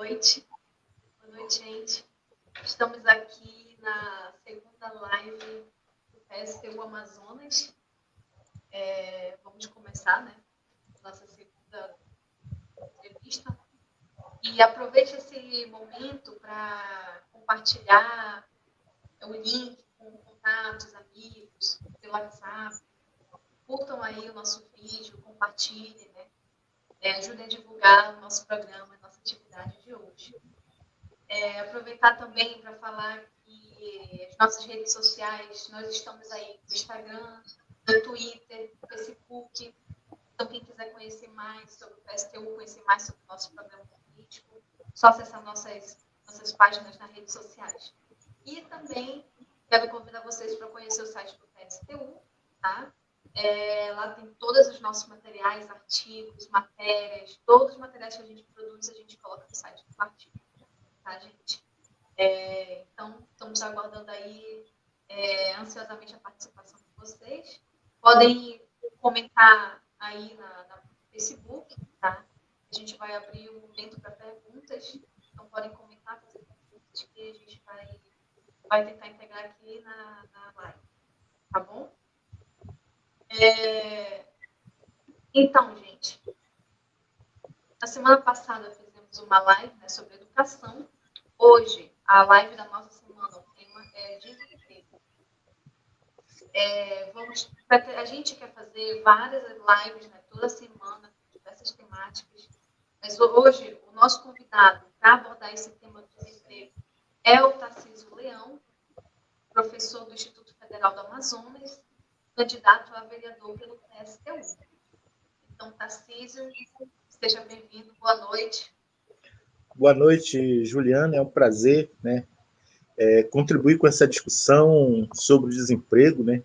noite. Boa noite, gente. Estamos aqui na segunda live do PSTU Amazonas. Vamos começar, né? Nossa segunda entrevista. E aproveite esse momento para compartilhar o link com contatos, amigos, pelo WhatsApp. Curtam aí o nosso vídeo, compartilhem, né? Ajudem a divulgar o nosso programa, a nossa atividade de hoje. Aproveitar também para falar que as nossas redes sociais, nós estamos aí no Instagram, no Twitter, no Facebook. Então, quem quiser conhecer mais sobre o PSTU, conhecer mais sobre o nosso programa político, só acessar nossas páginas nas redes sociais. E também quero convidar vocês para conhecer o site do PSTU, tá? Lá tem todos os nossos materiais, artigos, matérias, todos os materiais que a gente produz, a gente coloca no site do partido, tá, gente? Então, estamos aguardando aí ansiosamente a participação de vocês. Podem comentar aí no Facebook, tá? A gente vai abrir um momento para perguntas, então podem comentar, fazer perguntas que a gente vai tentar integrar aqui na live, tá bom? Então, gente, na semana passada fizemos uma live, né, sobre educação. Hoje, a live da nossa semana, o tema é desemprego. A gente quer fazer várias lives, né, toda semana, com diversas temáticas, mas hoje o nosso convidado para abordar esse tema do desemprego é o Tarcísio Leão, professor do Instituto Federal do Amazonas, candidato a vereador pelo PSTU. Então, Tarcísio, seja bem-vindo, boa noite. Boa noite, Juliana, é um prazer, né, contribuir com essa discussão sobre o desemprego, né,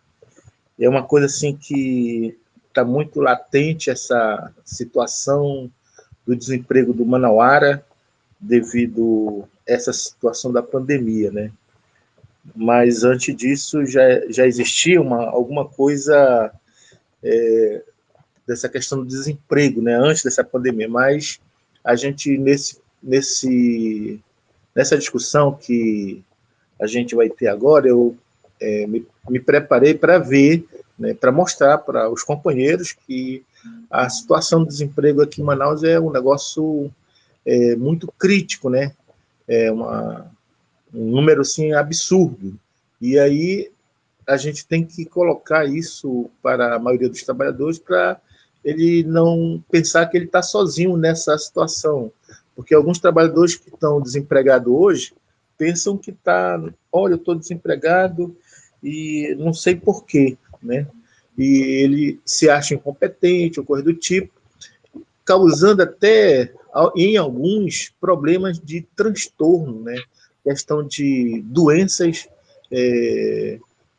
é uma coisa assim que está muito latente essa situação do desemprego do Manauara devido a essa situação da pandemia, né, mas antes disso já existia alguma coisa dessa questão do desemprego, né, antes dessa pandemia, mas a gente nessa discussão que a gente vai ter agora, eu me preparei para ver, né, para mostrar para os companheiros que a situação do desemprego aqui em Manaus é um negócio muito crítico, né? Um número assim, absurdo. E aí a gente tem que colocar isso para a maioria dos trabalhadores para ele não pensar que ele está sozinho nessa situação. Porque alguns trabalhadores que estão desempregados hoje pensam que olha, eu estou desempregado e não sei porquê, né? E ele se acha incompetente ou coisa do tipo, causando até, em alguns, problemas de transtorno, né? Questão de doenças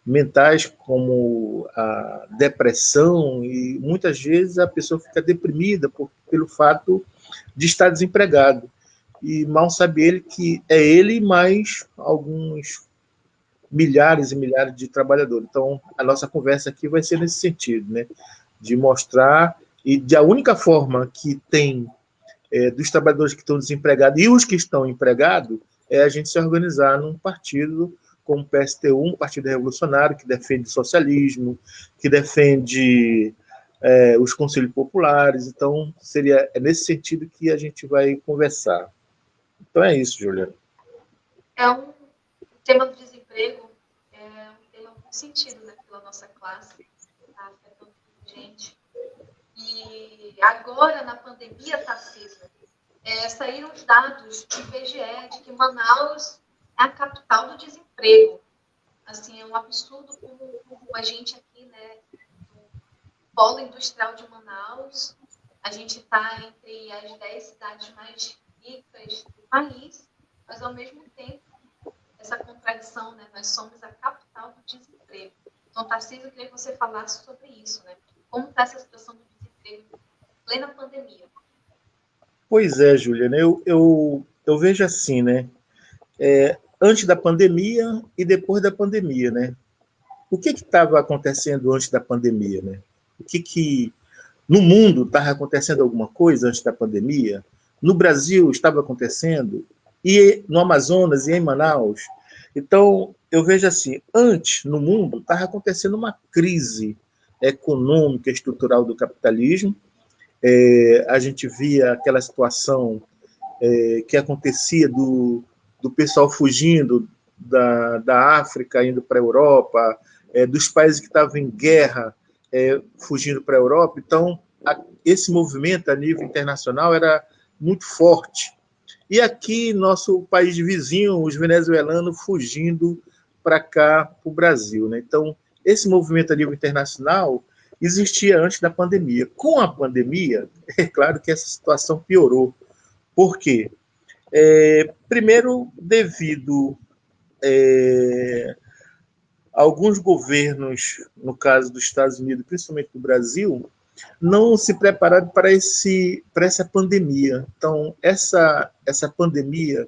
mentais, como a depressão, e muitas vezes a pessoa fica deprimida pelo fato de estar desempregado. E mal sabe ele que é ele mais alguns milhares e milhares de trabalhadores. Então, a nossa conversa aqui vai ser nesse sentido, né? De mostrar, e a única forma que tem dos trabalhadores que estão desempregados e os que estão empregados é a gente se organizar num partido como o PSTU, um partido revolucionário que defende o socialismo, que defende os conselhos populares. Então, é nesse sentido que a gente vai conversar. Então é isso, Juliana. O tema do desemprego é um tema muito sentido, né, pela nossa classe, tá afetando muita gente. E agora, na pandemia, Tarcísio, saíram os dados do IBGE de que Manaus é a capital do desemprego. Assim, é um absurdo como a gente aqui, né, no polo industrial de Manaus, a gente está entre as 10 cidades mais ricas do país, mas, ao mesmo tempo, essa contradição, né, nós somos a capital do desemprego. Então, Tarcísio, eu queria que você falasse sobre isso, né? Como está essa situação do desemprego em plena pandemia? Pois é, Juliana, eu vejo assim, né? Antes da pandemia e depois da pandemia, né? O que estava acontecendo antes da pandemia, né? No mundo estava acontecendo alguma coisa antes da pandemia? no Brasil estava acontecendo, e no Amazonas e em Manaus. Então, eu vejo assim, antes, no mundo, estava acontecendo uma crise econômica, estrutural do capitalismo. A gente via aquela situação que acontecia do pessoal fugindo da África, indo para a Europa, dos países que estavam em guerra, fugindo para a Europa. Então, esse movimento a nível internacional era muito forte. E aqui, nosso país vizinho, os venezuelanos fugindo para cá, para o Brasil. Né? Então, esse movimento a nível internacional existia antes da pandemia. Com a pandemia, é claro que essa situação piorou. Por quê? Primeiro, devido a alguns governos, no caso dos Estados Unidos, principalmente do Brasil, não se prepararam para essa pandemia. Então, essa pandemia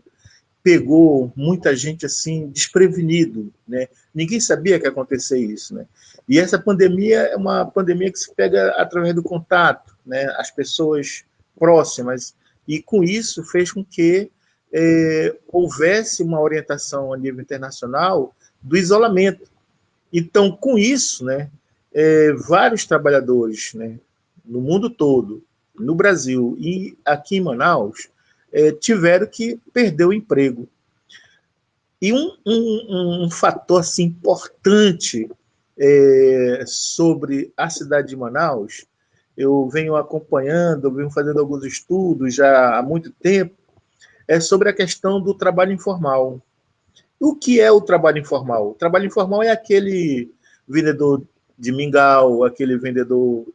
pegou muita gente assim desprevenido, né? Ninguém sabia que ia acontecer isso, né? E essa pandemia é uma pandemia que se pega através do contato, né? As pessoas próximas, e com isso fez com que houvesse uma orientação a nível internacional do isolamento. Então, com isso, né, vários trabalhadores, né, no mundo todo, no Brasil e aqui em Manaus, tiveram que perder o emprego. E um fator assim, importante sobre a cidade de Manaus, eu venho acompanhando, eu venho fazendo alguns estudos já há muito tempo, é sobre a questão do trabalho informal. O que é o trabalho informal? O trabalho informal é aquele vendedor de mingau, aquele vendedor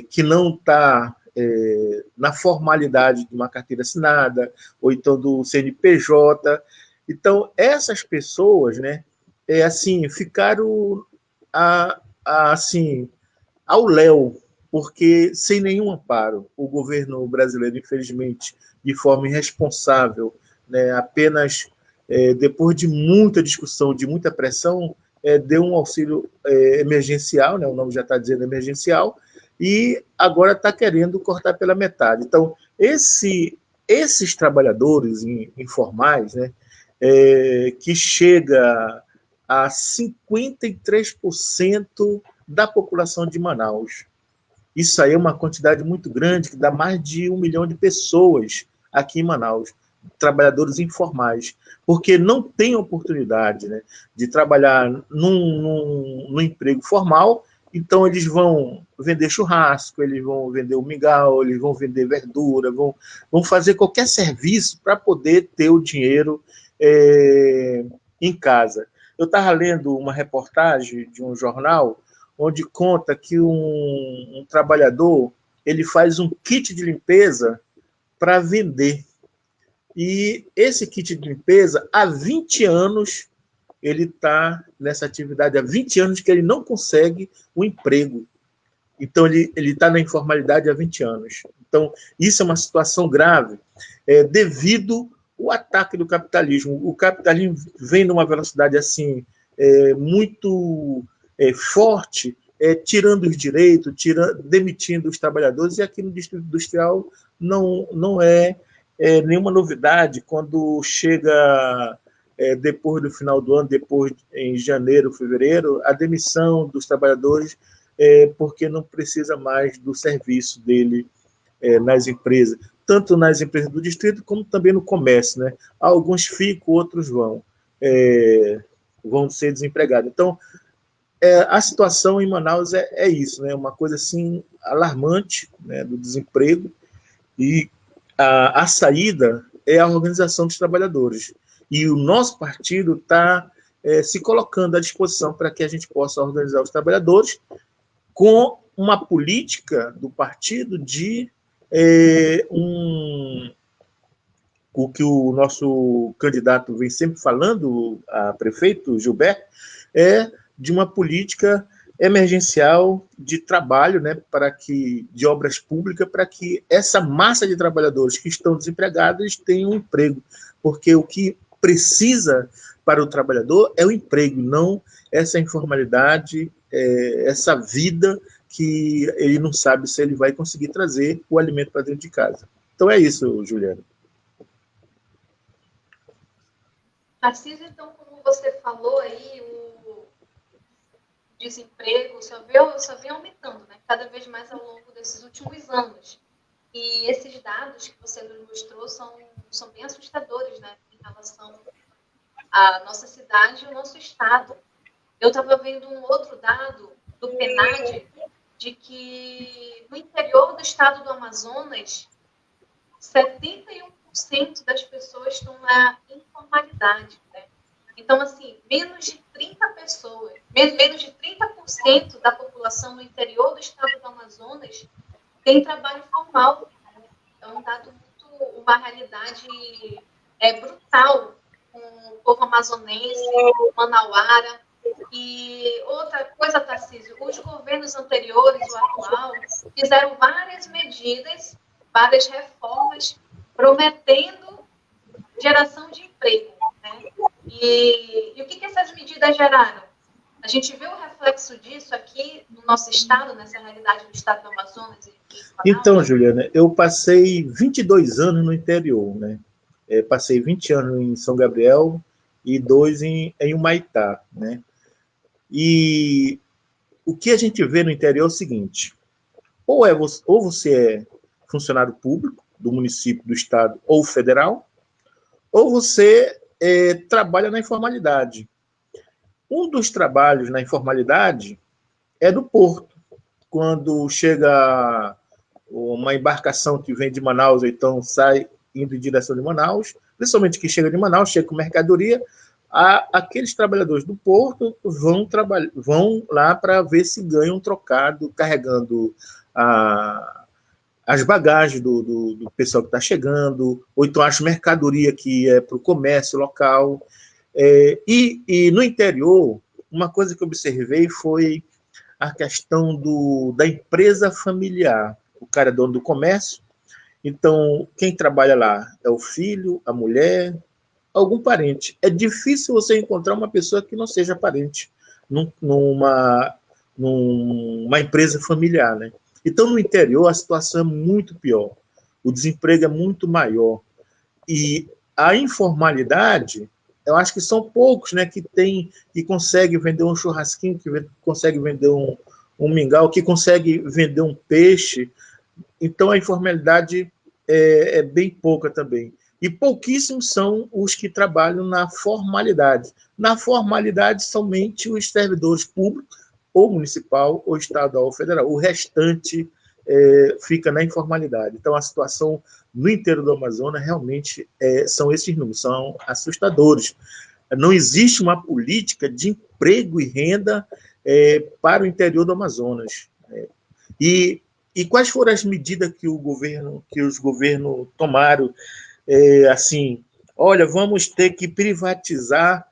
que não está na formalidade de uma carteira assinada, ou então do CNPJ. Então, essas pessoas, né, assim, ficaram assim, ao léu, porque sem nenhum amparo. O governo brasileiro, infelizmente, de forma irresponsável, né, apenas depois de muita discussão, de muita pressão, deu um auxílio emergencial, né, o nome já está dizendo emergencial, e agora está querendo cortar pela metade. Então, esses trabalhadores informais, né, que chega a 53% da população de Manaus. Isso aí é uma quantidade muito grande, que dá mais de 1 milhão de pessoas aqui em Manaus, trabalhadores informais, porque não tem oportunidade, né, de trabalhar num emprego formal. Então, eles vão vender churrasco, eles vão vender o mingau, eles vão vender verdura, vão fazer qualquer serviço para poder ter o dinheiro em casa. Eu estava lendo uma reportagem de um jornal onde conta que um trabalhador ele faz um kit de limpeza para vender. E esse kit de limpeza, há 20 anos, ele está nessa atividade, há 20 anos que ele não consegue um emprego. Então, ele está na informalidade há 20 anos. Então, isso é uma situação grave, devido ao ataque do capitalismo. O capitalismo vem numa velocidade assim muito forte, tirando os direitos, demitindo os trabalhadores, e aqui no Distrito Industrial não é nenhuma novidade quando chega depois do final do ano, depois em janeiro, fevereiro, a demissão dos trabalhadores porque não precisa mais do serviço dele nas empresas, tanto nas empresas do distrito como também no comércio, né? Alguns ficam, outros vão ser desempregados. Então, a situação em Manaus é isso, né? Uma coisa assim alarmante, né, do desemprego, e a saída é a organização dos trabalhadores. E o nosso partido está se colocando à disposição para que a gente possa organizar os trabalhadores com uma política do partido de o que o nosso candidato vem sempre falando, a prefeito Gilberto, de uma política emergencial de trabalho, né, de obras públicas, para que essa massa de trabalhadores que estão desempregados tenham um emprego, porque o que precisa para o trabalhador é o emprego, não essa informalidade, essa vida que ele não sabe se ele vai conseguir trazer o alimento para dentro de casa. Então é isso, Juliana. Tarcísio, então, como você falou aí, o desemprego só vem aumentando, né? Cada vez mais ao longo desses últimos anos. E esses dados que você nos mostrou são bem assustadores, né? Em relação à nossa cidade e ao nosso estado. Eu estava vendo um outro dado do PNAD, de que no interior do estado do Amazonas, 71% das pessoas estão na informalidade, né? Então, assim, menos de 30% da população no interior do estado do Amazonas tem trabalho formal. É um dado uma realidade brutal com o povo amazonense, manauara. E outra coisa, Tarcísio, os governos anteriores, o atual, fizeram várias medidas, várias reformas, prometendo geração de emprego, né? E o que essas medidas geraram? A gente vê o reflexo disso aqui no nosso estado, nessa realidade do estado do Amazonas. Então, Juliana, eu passei 22 anos no interior, né? Passei 20 anos em São Gabriel e 2 em Humaitá, né? E o que a gente vê no interior é o seguinte: ou você é funcionário público do município, do estado ou federal, ou você trabalha na informalidade. Um dos trabalhos na informalidade é do porto. Quando chega uma embarcação que vem de Manaus, ou então sai indo em direção de Manaus, principalmente que chega de Manaus, chega com mercadoria, aqueles trabalhadores do porto vão lá para ver se ganham um trocado, carregando as bagagens do pessoal que está chegando, ou então as mercadoria que é para o comércio local. E no interior, uma coisa que eu observei foi a questão da empresa familiar. O cara é dono do comércio, então quem trabalha lá é o filho, a mulher, algum parente. É difícil você encontrar uma pessoa que não seja parente numa empresa familiar, né? Então, no interior, a situação é muito pior. O desemprego é muito maior. E a informalidade, eu acho que são poucos, né, que conseguem vender um churrasquinho, que consegue vender um mingau, que consegue vender um peixe. Então, a informalidade é bem pouca também. E pouquíssimos são os que trabalham na formalidade. Na formalidade, somente os servidores públicos, ou municipal, ou estadual, ou federal. O restante fica na informalidade. Então, a situação no interior do Amazonas realmente são esses números, são assustadores. Não existe uma política de emprego e renda para o interior do Amazonas. E quais foram as medidas que os governos tomaram? Assim, olha, vamos ter que privatizar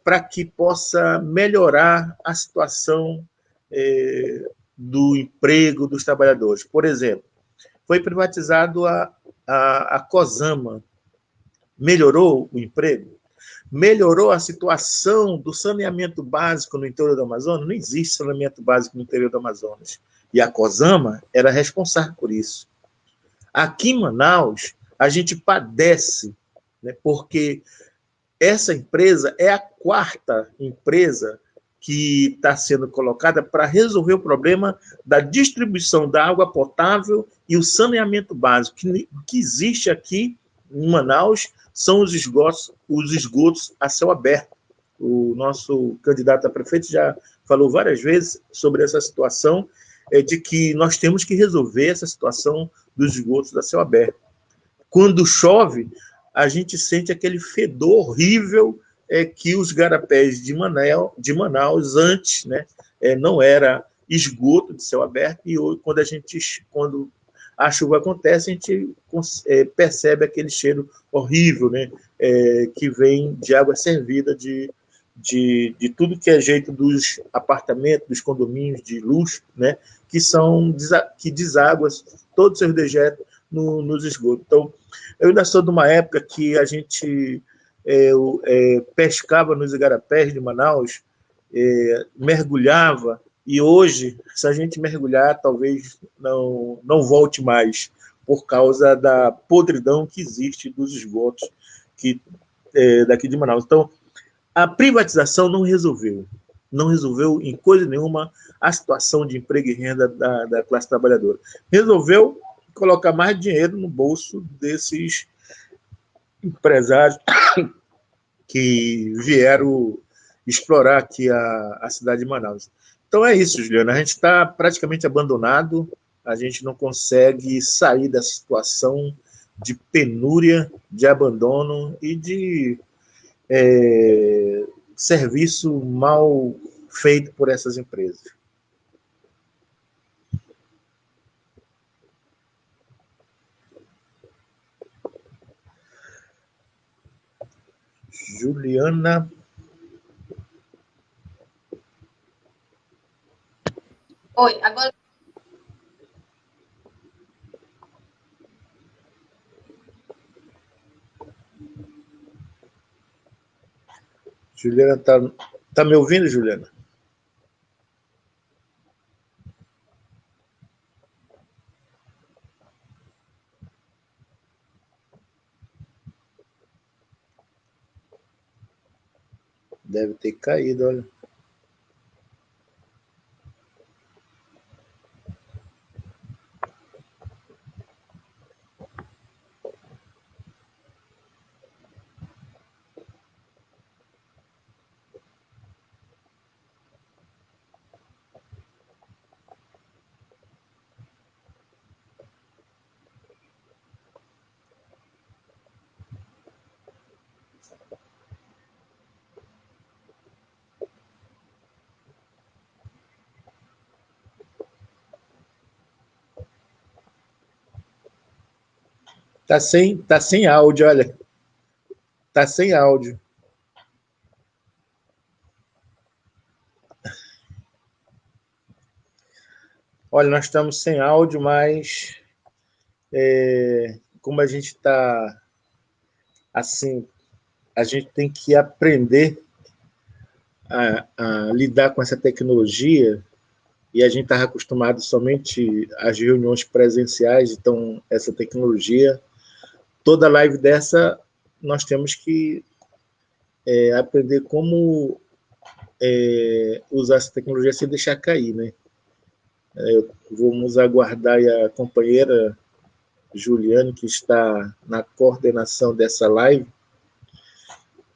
para que possa melhorar a situação do emprego dos trabalhadores. Por exemplo, foi privatizado a COSAMA. Melhorou o emprego? Melhorou a situação do saneamento básico no interior do Amazonas? Não existe saneamento básico no interior do Amazonas. E a COSAMA era responsável por isso. Aqui em Manaus, a gente padece, né, porque essa empresa é a quarta empresa que está sendo colocada para resolver o problema da distribuição da água potável e o saneamento básico. Que existe aqui em Manaus são os esgotos a céu aberto. O nosso candidato a prefeito já falou várias vezes sobre essa situação, de que nós temos que resolver essa situação dos esgotos a céu aberto. Quando chove, a gente sente aquele fedor horrível que os garapés de Manaus antes, né, não era esgoto de céu aberto, e hoje, quando a chuva acontece, a gente percebe aquele cheiro horrível, né, que vem de água servida de tudo que é jeito dos apartamentos, dos condomínios de luxo, né, que deságua todos os seus dejetos nos esgotos. Então, eu ainda sou de uma época que a gente pescava nos igarapés de Manaus, mergulhava, e hoje, se a gente mergulhar, talvez não volte mais, por causa da podridão que existe dos esgotos daqui de Manaus. Então, a privatização não resolveu em coisa nenhuma a situação de emprego e renda da classe trabalhadora. Resolveu colocar mais dinheiro no bolso desses empresários que vieram explorar aqui a cidade de Manaus. Então é isso, Juliana. A gente está praticamente abandonado, a gente não consegue sair da situação de penúria, de abandono e de serviço mal feito por essas empresas. Juliana. Oi, agora. Juliana, tá me ouvindo, Juliana? Deve ter caído, olha. Tá sem áudio, olha. Tá sem áudio. Olha, nós estamos sem áudio, mas como a gente está assim, a gente tem que aprender a lidar com essa tecnologia e a gente estava acostumado somente às reuniões presenciais, então essa tecnologia, toda live dessa, nós temos que aprender como usar essa tecnologia sem deixar cair, né? Vamos aguardar a companheira Juliane, que está na coordenação dessa live.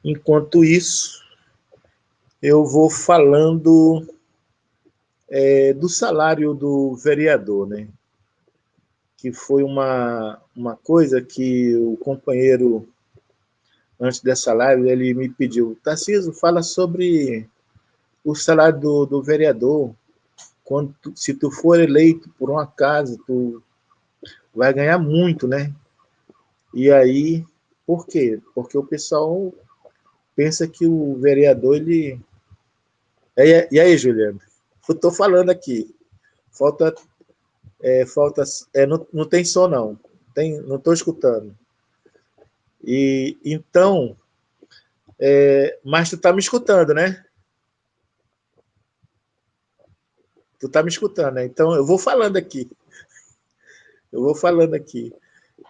Enquanto isso, eu vou falando do salário do vereador, né? Que foi uma coisa que o companheiro, antes dessa live, ele me pediu: Tarcísio, fala sobre o salário do vereador. Se tu for eleito por um acaso, tu vai ganhar muito, né? E aí, por quê? Porque o pessoal pensa que o vereador, ele... E aí, Juliano? Eu tô falando aqui. Falta... não tem som, não. Não tô escutando. E então... mas tu tá me escutando, né? Tu tá me escutando, né? Então, eu vou falando aqui.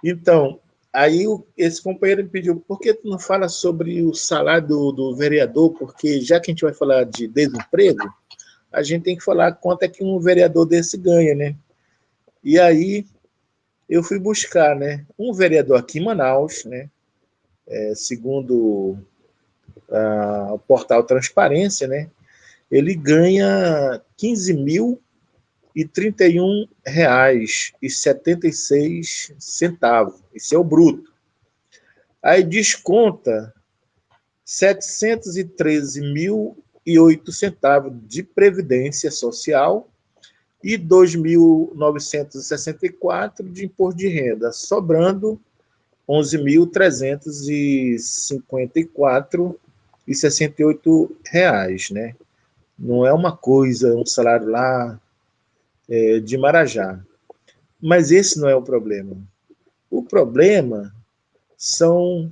Então, aí esse companheiro me pediu: por que tu não fala sobre o salário do vereador? Porque já que a gente vai falar de desemprego, a gente tem que falar quanto é que um vereador desse ganha, né? E aí eu fui buscar, né? Um vereador aqui em Manaus, né? Segundo o portal Transparência, né? Ele ganha R$ 15.031,76. Esse é o bruto. Aí desconta 713.008 de previdência social e 2.964 de imposto de renda, sobrando 11.354,68 reais, né? Não é uma coisa, um salário lá de Marajá. Mas esse não é o problema. O problema são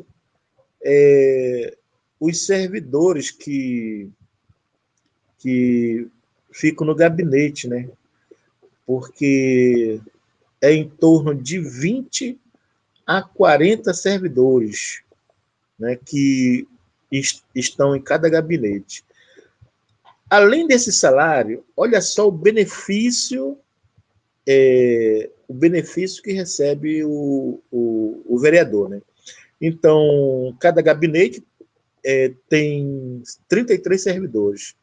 os servidores que ficam no gabinete, né? Porque é em torno de 20 a 40 servidores, né, que estão em cada gabinete. Além desse salário, olha só o benefício que recebe o vereador, né? Então, cada gabinete tem 33 servidores,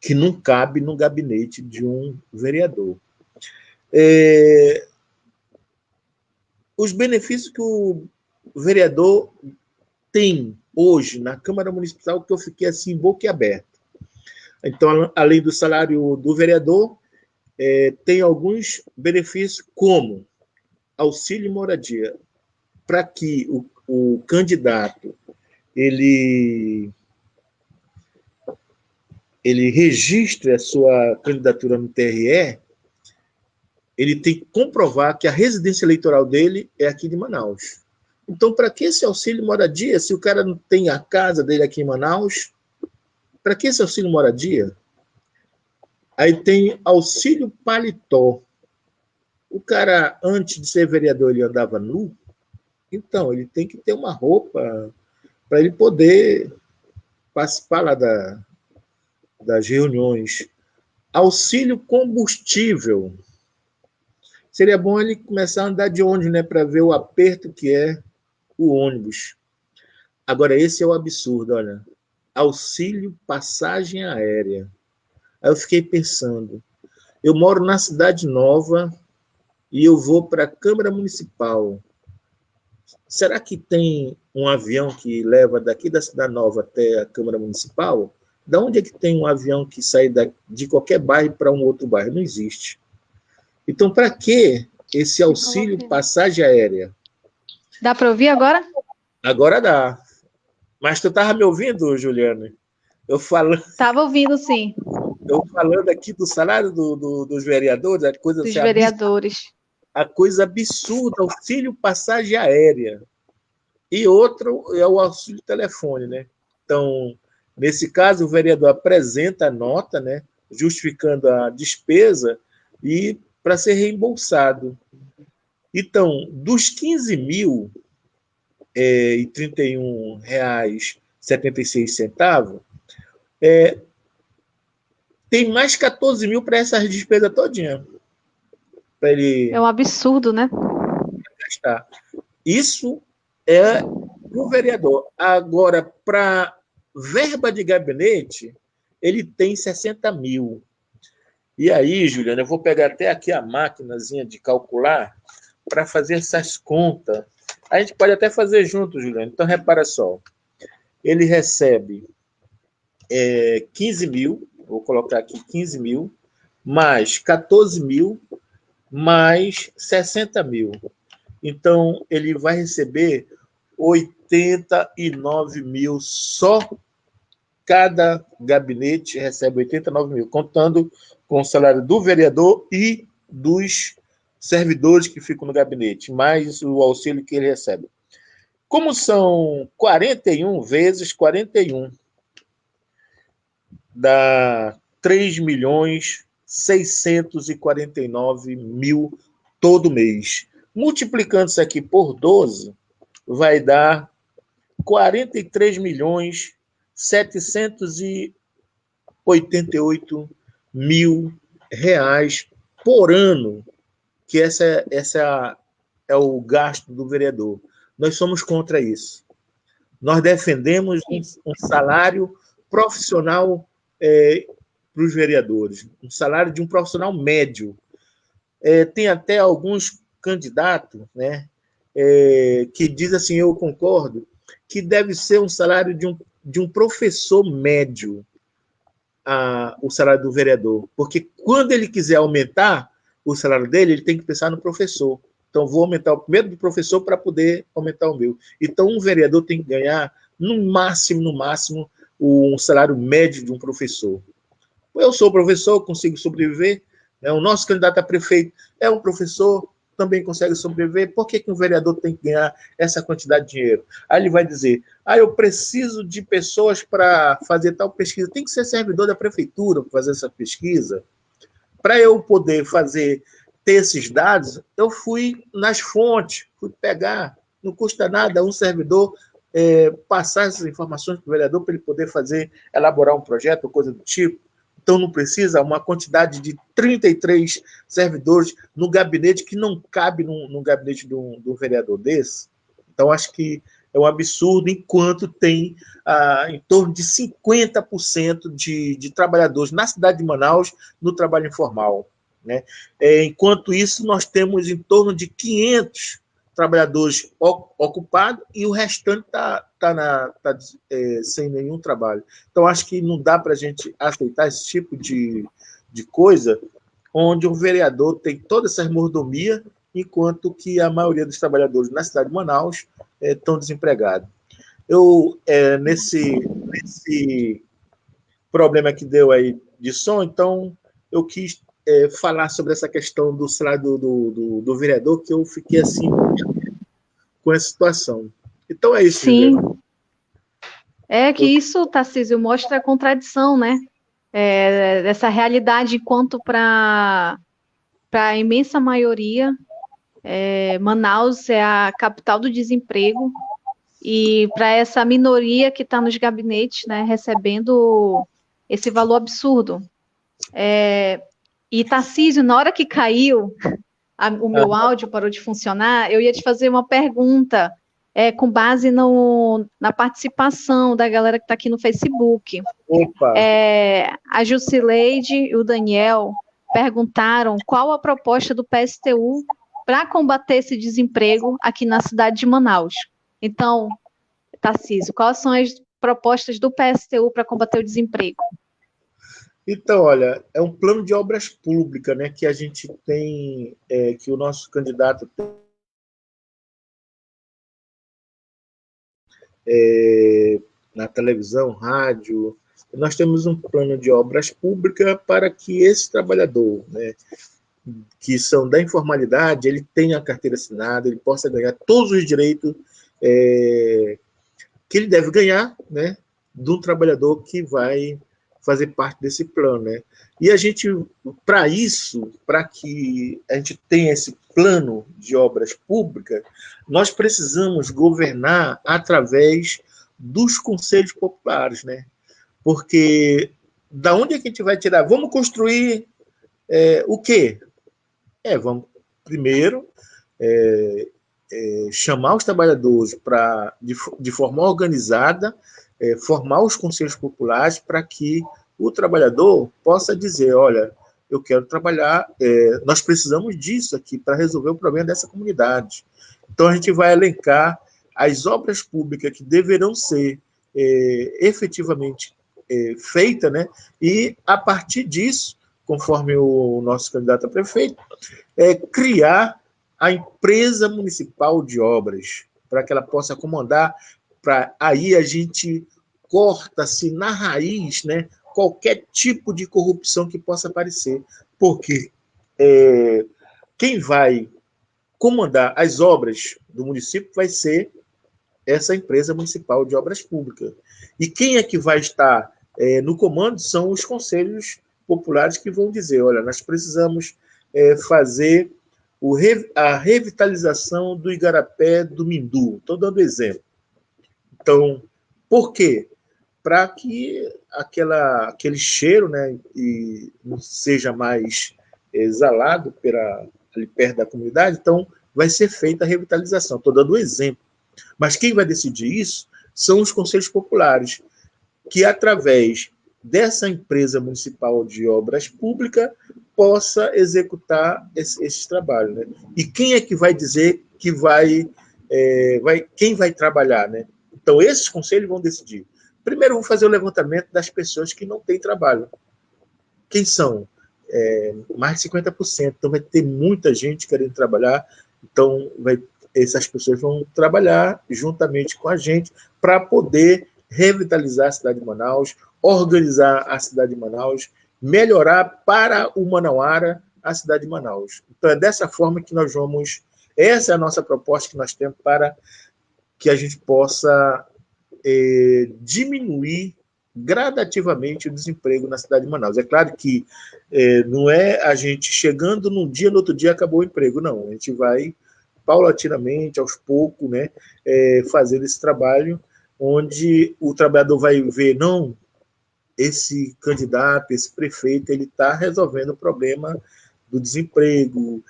que não cabe no gabinete de um vereador. Os benefícios que o vereador tem hoje na Câmara Municipal, que eu fiquei assim, boquiaberto. Então, além do salário do vereador, tem alguns benefícios, como auxílio moradia, para que o candidato ele registre a sua candidatura no TRE, ele tem que comprovar que a residência eleitoral dele é aqui de Manaus. Então, para que esse auxílio moradia, se o cara não tem a casa dele aqui em Manaus? Para que esse auxílio moradia? Aí tem auxílio paletó. O cara, antes de ser vereador, ele andava nu, então ele tem que ter uma roupa para ele poder participar lá das reuniões. Auxílio combustível. Seria bom ele começar a andar de ônibus, né, para ver o aperto que é o ônibus. Agora, esse é o absurdo, olha. Auxílio passagem aérea. Aí eu fiquei pensando, eu moro na Cidade Nova e eu vou para a Câmara Municipal. Será que tem um avião que leva daqui da Cidade Nova até a Câmara Municipal? Da onde é que tem um avião que sai de qualquer bairro para um outro bairro? Não existe. Então, para que esse auxílio passagem aérea? Dá para ouvir agora? Agora dá. Mas tu estava me ouvindo, Juliana? Estava ouvindo, sim. Eu falando aqui do salário dos vereadores, a coisa dos vereadores. A coisa absurda, auxílio passagem aérea. E outro é o auxílio telefone, né? Então, nesse caso, o vereador apresenta a nota, né, justificando a despesa e para ser reembolsado. Então, dos 15 mil e R$31,76, tem mais 14 mil para essas despesas todinha. Para ele É um absurdo, né? gastar. Isso é o vereador. Agora, para verba de gabinete, ele tem 60 mil. E aí, Juliana, eu vou pegar até aqui a maquinazinha de calcular para fazer essas contas. A gente pode até fazer junto, Juliana. Então, repara só. Ele recebe 15 mil, vou colocar aqui 15 mil, mais 14 mil, mais 60 mil. Então, ele vai receber 89 mil só. Cada gabinete recebe 89 mil, contando com o salário do vereador e dos servidores que ficam no gabinete, mais o auxílio que ele recebe. Como são 41 vezes 41, dá 3.649.000 todo mês. Multiplicando isso aqui por 12, vai dar 43.788.000 por ano, que essa é o gasto do vereador. Nós somos contra isso. Nós defendemos um salário profissional para os vereadores, um salário de um profissional médio. Tem até alguns candidatos, né, que dizem assim, eu concordo, que deve ser um salário de um professor médio, o salário do vereador. Porque quando ele quiser aumentar o salário dele, ele tem que pensar no professor. Então, vou aumentar o primeiro do professor para poder aumentar o meu. Então, um vereador tem que ganhar, no máximo, um salário médio de um professor. Eu sou professor, consigo sobreviver. O nosso candidato a prefeito é um professor, também consegue sobreviver. Por que um vereador tem que ganhar essa quantidade de dinheiro? Aí ele vai dizer, eu preciso de pessoas para fazer tal pesquisa. Tem que ser servidor da prefeitura para fazer essa pesquisa. Para eu poder fazer ter esses dados, eu fui nas fontes, fui pegar, não custa nada um servidor passar essas informações para o vereador para ele poder elaborar um projeto ou coisa do tipo. Então, não precisa uma quantidade de 33 servidores no gabinete que não cabe no gabinete do vereador desse. Então, acho que é um absurdo, enquanto tem em torno de 50% de trabalhadores na cidade de Manaus no trabalho informal, né? Enquanto isso, nós temos em torno de 500 trabalhadores ocupados e o restante está sem nenhum trabalho. Então, acho que não dá para a gente aceitar esse tipo de coisa, onde o vereador tem toda essa mordomia, enquanto que a maioria dos trabalhadores na cidade de Manaus estão desempregados. Nesse problema que deu aí de som, então, eu quis falar sobre essa questão do salário do vereador, que eu fiquei assim com essa situação. Então é isso. Sim. É que isso, Tarcísio, mostra a contradição, né? Dessa realidade, enquanto para a imensa maioria, Manaus é a capital do desemprego, e para essa minoria que está nos gabinetes, né, recebendo esse valor absurdo. E, Tarcísio, na hora que caiu, o meu áudio parou de funcionar, eu ia te fazer uma pergunta com base na participação da galera que está aqui no Facebook. Opa. A Jusileide e o Daniel perguntaram qual a proposta do PSTU para combater esse desemprego aqui na cidade de Manaus. Então, Tarcísio, quais são as propostas do PSTU para combater o desemprego? Então, olha, é um plano de obras públicas, né, que a gente tem, que o nosso candidato tem, na televisão, rádio. Nós temos um plano de obras públicas para que esse trabalhador, né, que são da informalidade, ele tenha a carteira assinada, ele possa ganhar todos os direitos que ele deve ganhar, né, de um trabalhador que vai fazer parte desse plano, né? E a gente, para isso, para que a gente tenha esse plano de obras públicas, nós precisamos governar através dos conselhos populares, né? Porque da onde é que a gente vai tirar? Vamos construir o quê? Vamos primeiro chamar os trabalhadores de forma organizada, formar os conselhos populares para que o trabalhador possa dizer, olha, eu quero trabalhar, nós precisamos disso aqui para resolver o problema dessa comunidade. Então, a gente vai elencar as obras públicas que deverão ser efetivamente feitas, né? E, a partir disso, conforme o nosso candidato a prefeito, criar a empresa municipal de obras, para que ela possa comandar, para aí a gente corta-se na raiz, né, qualquer tipo de corrupção que possa aparecer, porque quem vai comandar as obras do município vai ser essa empresa municipal de obras públicas. E quem é que vai estar no comando são os conselhos populares, que vão dizer, olha, nós precisamos fazer a revitalização do Igarapé do Mindu. Estou dando exemplo. Então, por quê? Para que aquele cheiro, né, e não seja mais exalado ali perto da comunidade, então vai ser feita a revitalização. Estou dando um exemplo. Mas quem vai decidir isso são os conselhos populares, que através dessa empresa municipal de obras públicas possa executar esse trabalho, né? E quem é que vai dizer que quem vai trabalhar, né? Então, esses conselhos vão decidir. Primeiro, vão fazer o levantamento das pessoas que não têm trabalho. Quem são? Mais de 50%. Então, vai ter muita gente querendo trabalhar. Então, essas pessoas vão trabalhar juntamente com a gente para poder revitalizar a cidade de Manaus, organizar a cidade de Manaus, melhorar para o manauara a cidade de Manaus. Então, é dessa forma que nós vamos... Essa é a nossa proposta que nós temos para que a gente possa diminuir gradativamente o desemprego na cidade de Manaus. É claro que não é a gente chegando num dia, no outro dia acabou o emprego, não. A gente vai paulatinamente, aos poucos, né, fazendo esse trabalho, onde o trabalhador vai ver, não, esse candidato, esse prefeito, ele está resolvendo o problema do desemprego,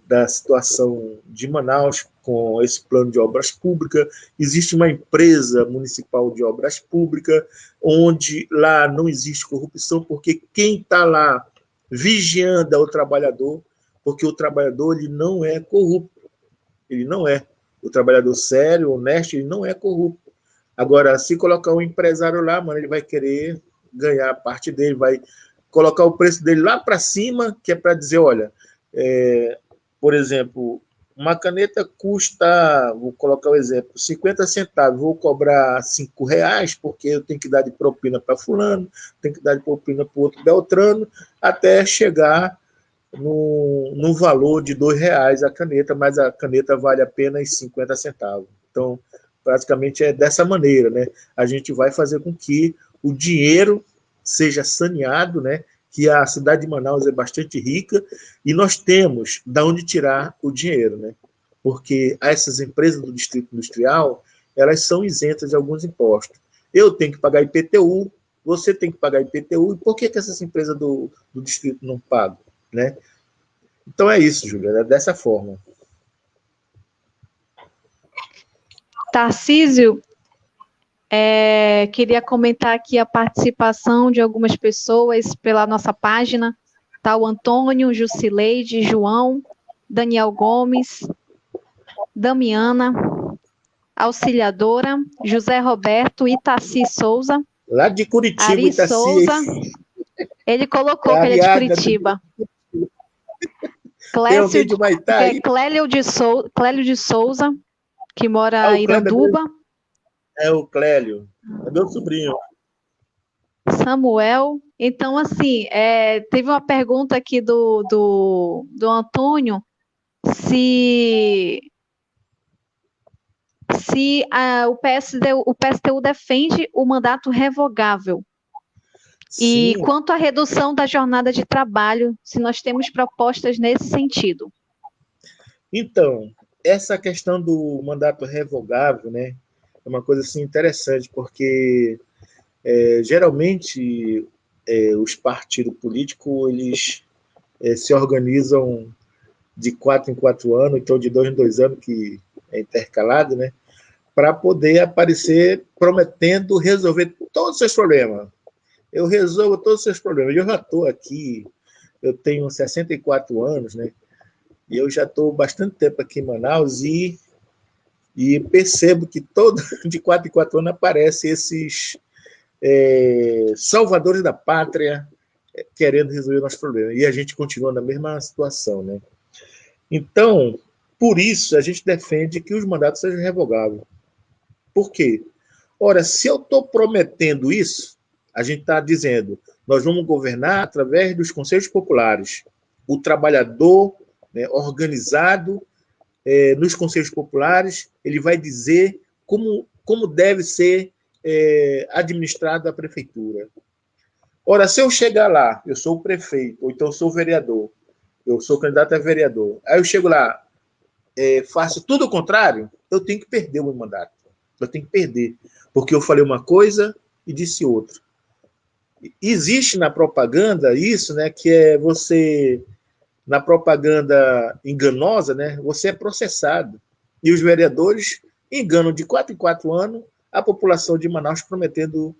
da situação de Manaus com esse plano de obras públicas. Existe uma empresa municipal de obras públicas, onde lá não existe corrupção, porque quem está lá vigiando é o trabalhador, porque o trabalhador ele não é corrupto, ele não é. O trabalhador sério, honesto, ele não é corrupto. Agora, se colocar um empresário lá, mano, ele vai querer ganhar a parte dele, vai colocar o preço dele lá para cima, que é para dizer, olha, por exemplo, uma caneta custa, vou colocar o exemplo, 50 centavos, vou cobrar R$ 5, porque eu tenho que dar de propina para fulano, tenho que dar de propina para o outro Beltrano, até chegar no valor de R$ 2 a caneta, mas a caneta vale apenas 50 centavos. Então, praticamente é dessa maneira, né? A gente vai fazer com que o dinheiro seja saneado, né? Que a cidade de Manaus é bastante rica e nós temos de onde tirar o dinheiro, né? Porque essas empresas do Distrito Industrial, elas são isentas de alguns impostos. Eu tenho que pagar IPTU, você tem que pagar IPTU, e por que essas empresas do Distrito não pagam, né? Então é isso, Júlia, é dessa forma. Tarcísio, queria comentar aqui a participação de algumas pessoas pela nossa página. Tá o Antônio, Jusileide, João, Daniel Gomes, Damiana, Auxiliadora, José Roberto, Itaci Souza. Lá de Curitiba, Ari Itaci. Souza. Ele colocou que ele é de Curitiba. Clécio, de Humaitá, Clélio de Souza, que mora em Iranduba. É o Clélio, é meu sobrinho. Samuel. Então, assim, teve uma pergunta aqui do Antônio, se o PSTU defende o mandato revogável. Sim. E quanto à redução da jornada de trabalho, se nós temos propostas nesse sentido. Então, essa questão do mandato revogável, né, é uma coisa assim, interessante, porque geralmente os partidos políticos eles se organizam de 4 em 4 anos, então de 2 em 2 anos, que é intercalado, né, para poder aparecer prometendo resolver todos os seus problemas. Eu resolvo todos os seus problemas. Eu já estou aqui, eu tenho 64 anos, né? E eu já estou bastante tempo aqui em Manaus e percebo que de 4 em 4 anos aparecem esses salvadores da pátria querendo resolver nossos problemas. E a gente continua na mesma situação, né? Então, por isso, a gente defende que os mandatos sejam revogáveis. Por quê? Ora, se eu estou prometendo isso, a gente está dizendo, nós vamos governar através dos conselhos populares. O trabalhador, né, organizado nos conselhos populares, ele vai dizer como deve ser administrada a prefeitura. Ora, se eu chegar lá, eu sou o prefeito, ou então eu sou o vereador, eu sou candidato a vereador, aí eu chego lá, faço tudo o contrário, eu tenho que perder o meu mandato. Eu tenho que perder, porque eu falei uma coisa e disse outra. Existe na propaganda isso, né, que é você, na propaganda enganosa, né, você é processado. E os vereadores enganam de 4 em 4 anos a população de Manaus prometendo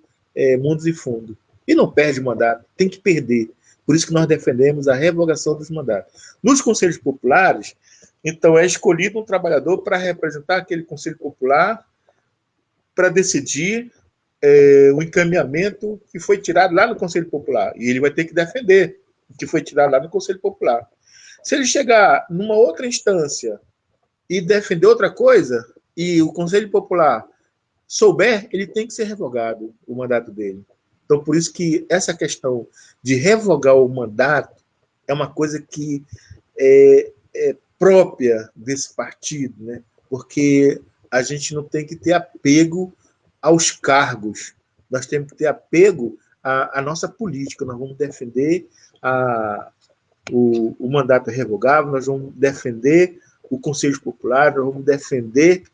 mundos e fundos. E não perde mandato, tem que perder. Por isso que nós defendemos a revogação dos mandatos. Nos conselhos populares, então é escolhido um trabalhador para representar aquele conselho popular, para decidir o encaminhamento que foi tirado lá no Conselho Popular. E ele vai ter que defender o que foi tirado lá no Conselho Popular. Se ele chegar numa outra instância e defender outra coisa, e o Conselho Popular souber, ele tem que ser revogado, o mandato dele. Então, por isso que essa questão de revogar o mandato é uma coisa que é própria desse partido, né? Porque a gente não tem que ter apego aos cargos. nós temos que ter apego à nossa política, nós vamos defender o mandato revogável, nós vamos defender o Conselho Popular, nós vamos defender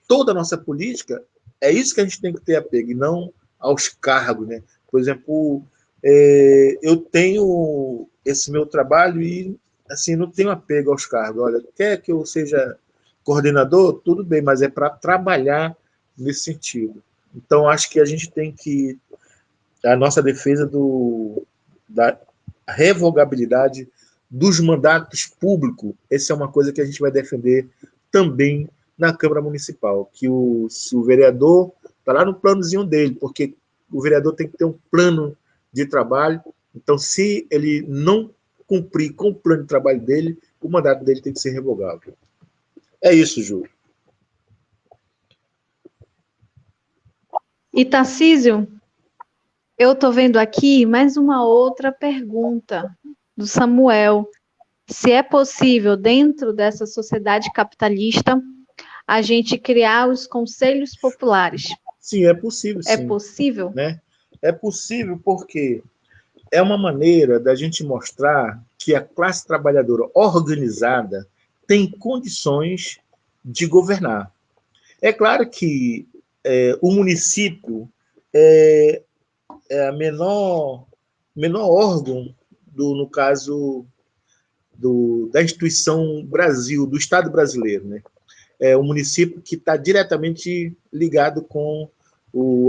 toda a nossa política. É isso que a gente tem que ter apego, e não aos cargos, né? Por exemplo, eu tenho esse meu trabalho e assim, não tenho apego aos cargos. Olha, quer que eu seja coordenador? Tudo bem, mas é para trabalhar nesse sentido. Então, acho que a gente tem que... A nossa defesa da revogabilidade dos mandatos públicos, essa é uma coisa que a gente vai defender também na Câmara Municipal, que se o vereador está lá no planozinho dele, porque o vereador tem que ter um plano de trabalho, então se ele não cumprir com o plano de trabalho dele, o mandato dele tem que ser revogável. É isso, Ju. E Tarcísio, eu estou vendo aqui mais uma outra pergunta do Samuel. Se é possível, dentro dessa sociedade capitalista, a gente criar os conselhos populares? Sim, é possível, sim. É possível? Né? É possível porque é uma maneira da gente mostrar que a classe trabalhadora organizada tem condições de governar. É claro que o município é a menor órgão, no caso da instituição Brasil, do Estado brasileiro, né? É o município que está diretamente ligado com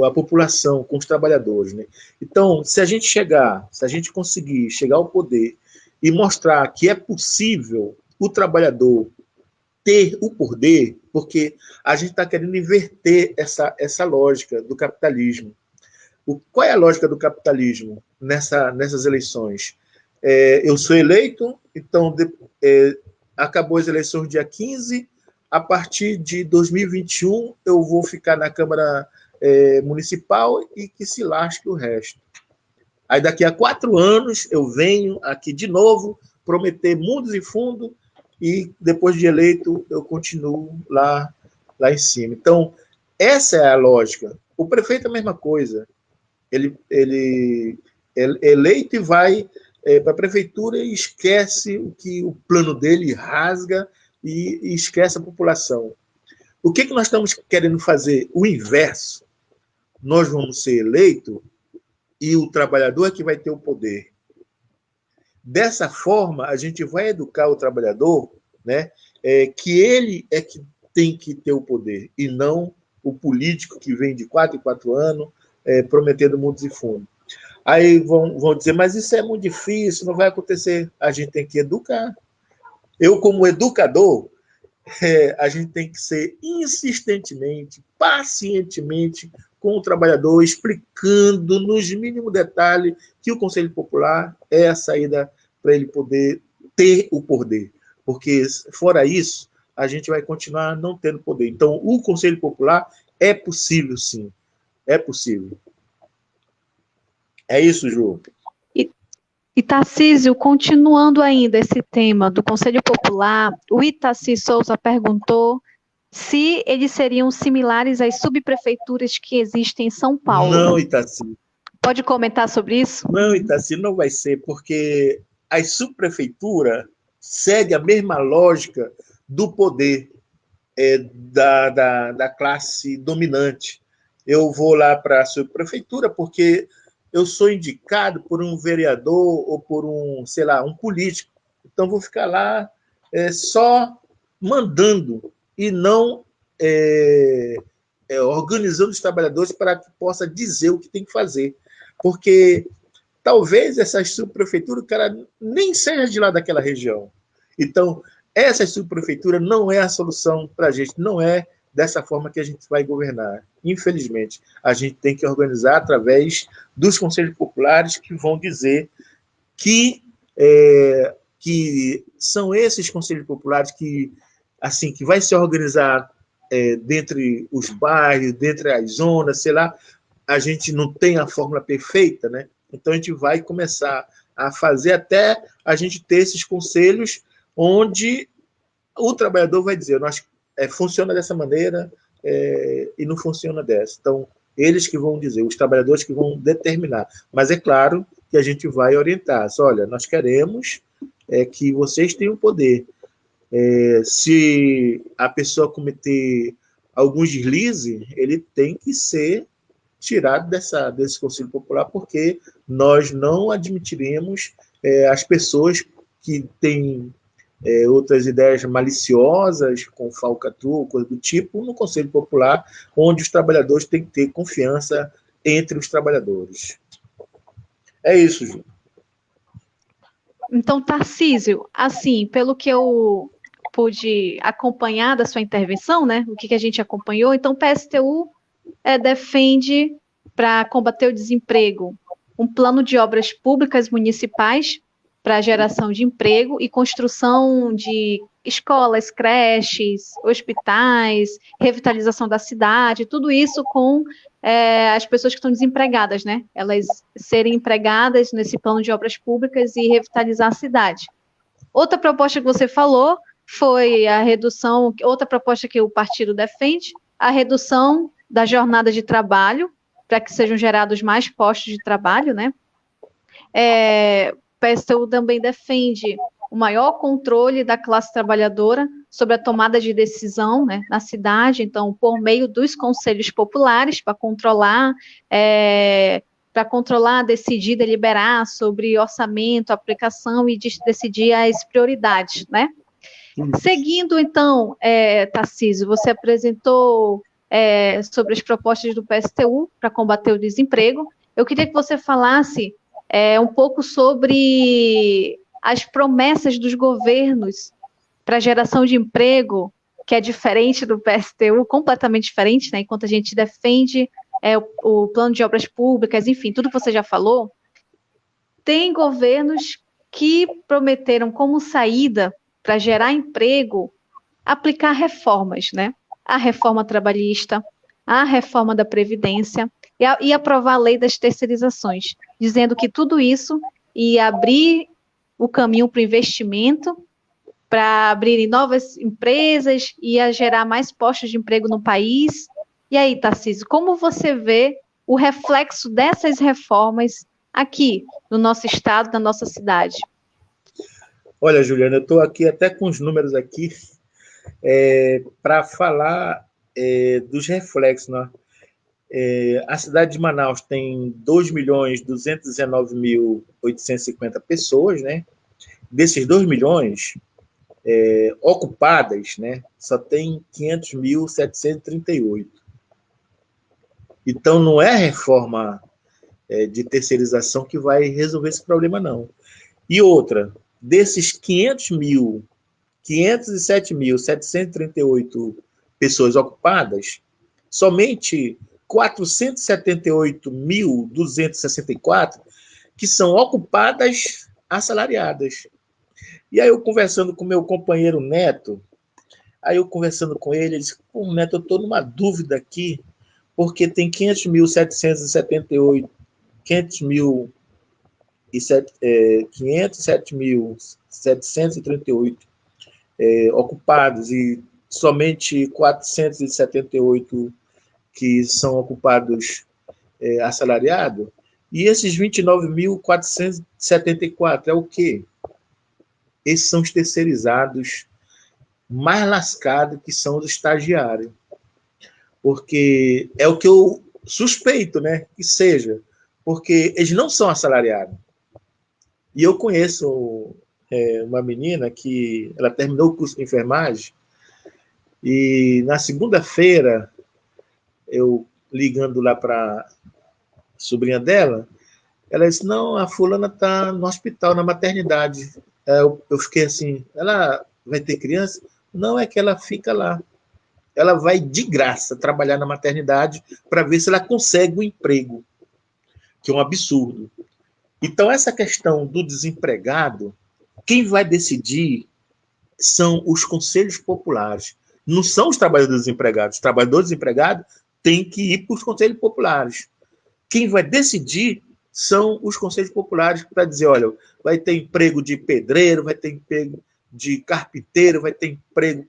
a população, com os trabalhadores, né? Então, se a gente conseguir chegar ao poder e mostrar que é possível o trabalhador ter o poder, porque a gente está querendo inverter essa lógica do capitalismo. Qual é a lógica do capitalismo nessas eleições? Eu sou eleito, então acabou as eleições dia 15, a partir de 2021 eu vou ficar na Câmara Municipal e que se lasque o resto. Aí daqui a 4 anos eu venho aqui de novo prometer mundos e fundos e depois de eleito eu continuo lá em cima. Então, essa é a lógica. O prefeito é a mesma coisa. Ele é eleito e vai para a prefeitura e esquece o plano dele, rasga e esquece a população. O que nós estamos querendo fazer? O inverso. Nós vamos ser eleitos e o trabalhador é que vai ter o poder. Dessa forma, a gente vai educar o trabalhador, né, que ele é que tem que ter o poder, e não o político que vem de 4 em 4 anos prometendo mundos e fundos. Aí vão dizer, mas isso é muito difícil, não vai acontecer. A gente tem que educar. Eu, como educador, a gente tem que ser insistentemente, pacientemente com o trabalhador, explicando nos mínimos detalhes que o Conselho Popular é a saída para ele poder ter o poder. Porque, fora isso, a gente vai continuar não tendo poder. Então, o Conselho Popular é possível, sim. É possível. É isso, Ju. E Tarcísio, continuando ainda esse tema do Conselho Popular, o Itaci Souza perguntou se eles seriam similares às subprefeituras que existem em São Paulo. Não, Itaci. Pode comentar sobre isso? Não, Itaci, não vai ser, porque a subprefeitura segue a mesma lógica do poder da classe dominante. Eu vou lá para a subprefeitura porque eu sou indicado por um vereador ou por um político. Então, vou ficar lá só mandando e não organizando os trabalhadores para que possa dizer o que tem que fazer. Porque talvez essas subprefeituras, o cara nem seja de lá daquela região. Então, essa subprefeitura não é a solução para a gente, não é dessa forma que a gente vai governar. Infelizmente, a gente tem que organizar através dos conselhos populares que vão dizer que são esses conselhos populares que vai se organizar dentre os bairros, dentre as zonas, sei lá, a gente não tem a fórmula perfeita, né? Então a gente vai começar a fazer até a gente ter esses conselhos onde o trabalhador vai dizer, funciona dessa maneira e não funciona dessa. Então, Eles que vão dizer, os trabalhadores que vão determinar. Mas é claro que a gente vai orientar. Olha, nós queremos que vocês tenham poder. Se a pessoa cometer algum deslize, ele tem que ser tirado desse Conselho Popular, porque nós não admitiremos as pessoas que têm outras ideias maliciosas, com falcatrua, coisa do tipo, no Conselho Popular, onde os trabalhadores têm que ter confiança entre os trabalhadores. É isso, Ju. Então, Tarcísio, assim, pelo que eu pude acompanhar da sua intervenção, né? O que a gente acompanhou, então o PSTU defende, para combater o desemprego, um plano de obras públicas municipais para geração de emprego e construção de escolas, creches, hospitais, revitalização da cidade, tudo isso com as pessoas que estão desempregadas, né? Elas serem empregadas nesse plano de obras públicas e revitalizar a cidade. Outra proposta que você falou foi a redução, outra proposta que o partido defende, a redução da jornada de trabalho, para que sejam gerados mais postos de trabalho, né? O PSTU também defende o maior controle da classe trabalhadora sobre a tomada de decisão, né, na cidade, então, por meio dos conselhos populares, para controlar, decidir, deliberar sobre orçamento, aplicação e decidir as prioridades, né? Seguindo, então, Tarcísio, você apresentou sobre as propostas do PSTU para combater o desemprego. Eu queria que você falasse um pouco sobre as promessas dos governos para a geração de emprego, que é diferente do PSTU, completamente diferente, né? Enquanto a gente defende o plano de obras públicas, enfim, tudo que você já falou, tem governos que prometeram como saída para gerar emprego, aplicar reformas, né? A reforma trabalhista, a reforma da Previdência e aprovar a lei das terceirizações, dizendo que tudo isso ia abrir o caminho para o investimento, para abrirem novas empresas, ia gerar mais postos de emprego no país. E aí, Tarcísio, como você vê o reflexo dessas reformas aqui no nosso estado, na nossa cidade? Olha, Juliana, eu estou aqui até com os números aqui para falar dos reflexos, né? A cidade de Manaus tem 2.219.850 pessoas, né? Desses 2 milhões ocupadas, né, só tem 500.738. Então, não é a reforma de terceirização que vai resolver esse problema, não. E outra, desses 507.738 pessoas ocupadas, somente 478.264 que são ocupadas assalariadas. E aí eu conversando com meu companheiro Neto, ele disse, pô, Neto, eu estou numa dúvida aqui, porque tem 507.738 ocupados e somente 478 que são ocupados assalariados, e esses 29.474 é o quê? Esses são os terceirizados mais lascados, que são os estagiários. Porque é o que eu suspeito, né, que seja, porque eles não são assalariados. E eu conheço uma menina que ela terminou o curso de enfermagem e na segunda-feira, eu ligando lá para a sobrinha dela, ela disse, não, a fulana está no hospital, na maternidade. Eu fiquei assim, ela vai ter criança? Não, é que ela fica lá. Ela vai de graça trabalhar na maternidade para ver se ela consegue um emprego, que é um absurdo. Então, essa questão do desempregado, quem vai decidir são os conselhos populares. Não são os trabalhadores desempregados. Os trabalhadores desempregados têm que ir para os conselhos populares. Quem vai decidir são os conselhos populares para dizer, olha, vai ter emprego de pedreiro, vai ter emprego de carpinteiro, vai ter emprego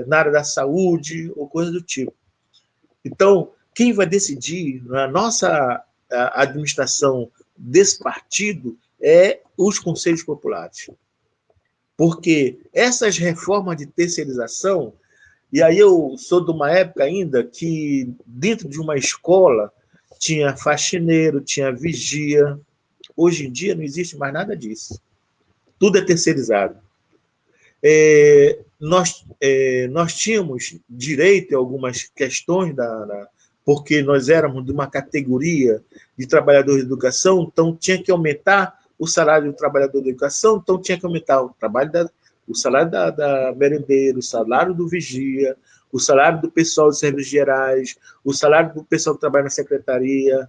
na área da saúde, ou coisa do tipo. Então, quem vai decidir na nossa administração desse partido é os conselhos populares. Porque essas reformas de terceirização, e aí eu sou de uma época ainda que dentro de uma escola tinha faxineiro, tinha vigia. Hoje em dia não existe mais nada disso. Tudo é terceirizado. Nós tínhamos direito a algumas questões, porque nós éramos de uma categoria de trabalhadores de educação, então tinha que aumentar o salário do trabalhador de educação, então tinha que aumentar o salário da merendeira, o salário do vigia, o salário do pessoal de serviços gerais, o salário do pessoal que trabalha na secretaria.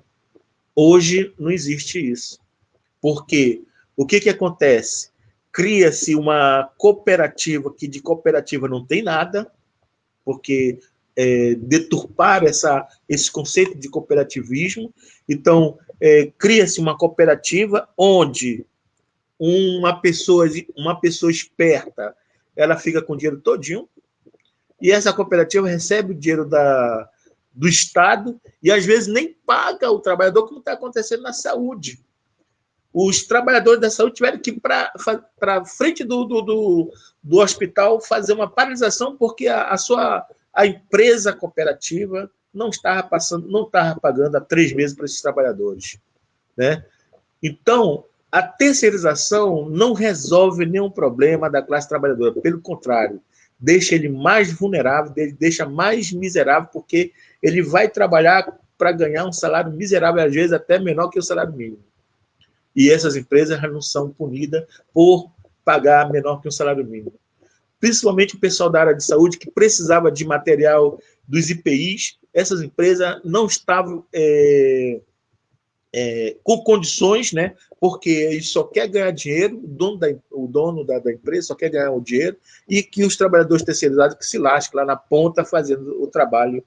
Hoje não existe isso. Porque o que acontece? Cria-se uma cooperativa que de cooperativa não tem nada, porque deturpar esse conceito de cooperativismo. Então, cria-se uma cooperativa onde uma pessoa esperta, ela fica com o dinheiro todinho, e essa cooperativa recebe o dinheiro do Estado e, às vezes, nem paga o trabalhador, como está acontecendo na saúde. Os trabalhadores da saúde tiveram que ir para frente do hospital fazer uma paralisação porque a empresa cooperativa não estava pagando há 3 meses para esses trabalhadores, né? Então, a terceirização não resolve nenhum problema da classe trabalhadora, pelo contrário, deixa ele mais vulnerável, deixa mais miserável, porque ele vai trabalhar para ganhar um salário miserável, às vezes até menor que o salário mínimo. E essas empresas não são punidas por pagar menor que um salário mínimo. Principalmente o pessoal da área de saúde, que precisava de material dos IPIs, essas empresas não estavam com condições, né? Porque ele só quer ganhar dinheiro, o dono da empresa só quer ganhar o dinheiro, e que os trabalhadores terceirizados que se lasquem lá na ponta fazendo o trabalho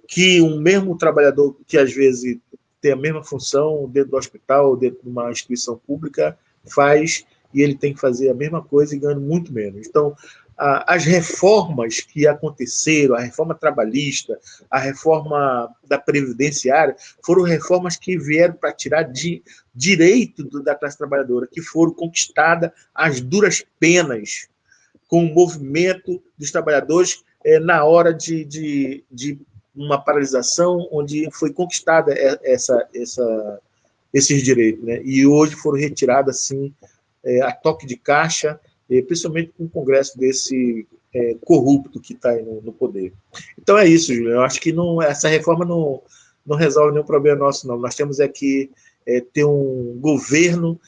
que um mesmo trabalhador que às vezes tem a mesma função dentro do hospital, dentro de uma instituição pública, faz, e ele tem que fazer a mesma coisa e ganhando muito menos. Então, as reformas que aconteceram, a reforma trabalhista, a reforma da previdenciária, foram reformas que vieram para tirar direito da classe trabalhadora, que foram conquistadas às duras penas, com o movimento dos trabalhadores na hora de uma paralisação onde foi conquistada esses direitos, né? E hoje foram retirados assim a toque de caixa, principalmente com um congresso desse corrupto que está aí no poder. Então é isso, Júlio. Eu acho que essa reforma não resolve nenhum problema nosso, não. Nós temos que ter um governo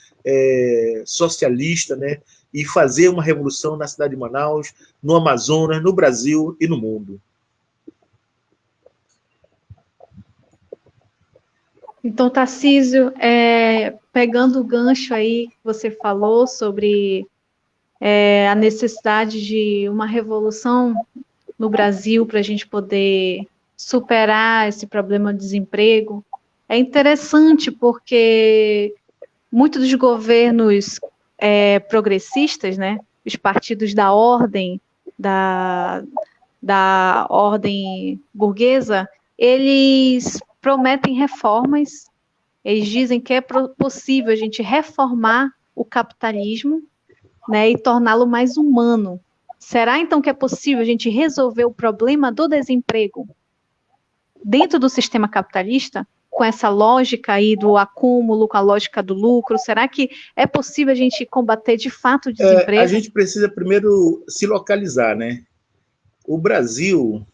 socialista, né? E fazer uma revolução na cidade de Manaus, no Amazonas, no Brasil e no mundo. Então, Tarcísio, pegando o gancho aí que você falou sobre a necessidade de uma revolução no Brasil para a gente poder superar esse problema de desemprego, é interessante porque muitos dos governos progressistas, né, os partidos da ordem burguesa, eles prometem reformas, eles dizem que é possível a gente reformar o capitalismo, né, e torná-lo mais humano. Será então que é possível a gente resolver o problema do desemprego dentro do sistema capitalista, com essa lógica aí do acúmulo, com a lógica do lucro? Será que é possível a gente combater de fato o desemprego? A gente precisa primeiro se localizar, né? O Brasil,